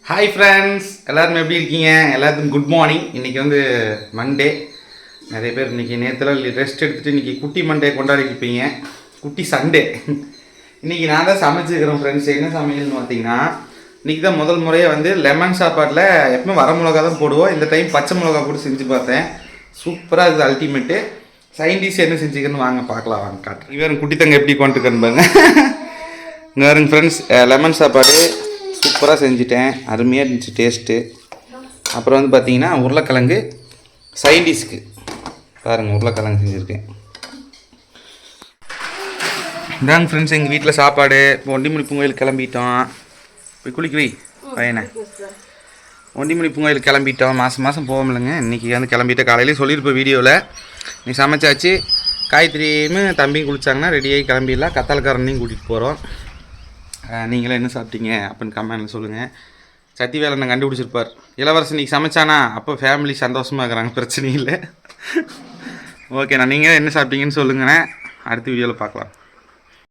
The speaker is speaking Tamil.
ஹாய் ஃப்ரெண்ட்ஸ், எல்லாரும் எப்படி இருக்கீங்க? எல்லாத்துக்கும் குட் மார்னிங். இன்றைக்கி வந்து மண்டே. நிறைய பேர் இன்றைக்கி நேரத்தில் ரெஸ்ட் எடுத்துகிட்டு இன்றைக்கி குட்டி மண்டே கொண்டாடிருப்பீங்க. குட்டி சண்டே. இன்றைக்கி நான் தான் சமைச்சிருக்கிறேன் ஃப்ரெண்ட்ஸ். என்ன சமையல்னு பார்த்தீங்கன்னா, இன்றைக்கி தான் முதல் முறையாக வந்து லெமன் சாப்பாட்டில் எப்பவுமே வர மிளகா தான் போடுவோம். இந்த டைம் பச்சை மிளகா கூட செஞ்சு பார்த்தேன். சூப்பராக இருக்குது, அல்டிமேட்டு. சயின்டிஸ்ட் என்ன செஞ்சுக்கன்னு வாங்க பார்க்கலாம், வாங்க காட்டுறேன். இவரும் குட்டி தங்க எப்படி கொண்டுருக்கேன்னு பாருங்க. இங்கே வருங்க ஃப்ரெண்ட்ஸ், லெமன் சாப்பாடு சூப்பராக செஞ்சுட்டேன். அருமையாக இருந்துச்சு டேஸ்ட்டு. அப்புறம் வந்து பார்த்திங்கன்னா உருளைக்கிழங்கு சைடிஷ்க்கு பாருங்கள், உருளைக்கிழங்கு செஞ்சுருக்கேன். இதாங்க ஃப்ரெண்ட்ஸ் எங்கள் வீட்டில் சாப்பாடு. இப்போ ஒண்டிமணி பூங்கோயில் கிளம்பிட்டோம். போய் குளிக்குவி பையனை. ஒண்டிமணி பூங்கோயில் கிளம்பிட்டோம். மாதம் போவோம்லங்க. இன்றைக்கி வந்து கிளம்பிட்டு காலையிலே சொல்லியிருப்போம் வீடியோவில். நீ சமைச்சாச்சு, காய்கறியும் தம்பியும் குளிச்சாங்கன்னா ரெடியாகி கிளம்பிடலாம். கத்தாலக்காரனையும் கூட்டிகிட்டு போகிறோம். நீங்களே என்ன சாப்பிட்டீங்க அப்படின்னு கமெண்ட்டில் சொல்லுங்கள். சத்தி வேலை கண்டுபிடிச்சிருப்பார். இளவரசன் இன்றைக்கி சமைச்சானா, அப்போ ஃபேமிலி சந்தோஷமாக இருக்கிறாங்க, பிரச்சனை இல்லை. ஓகே, நான் நீங்கள் என்ன சாப்பிட்டீங்கன்னு சொல்லுங்கண்ணே. அடுத்த வீடியோவில் பார்க்கலாம்.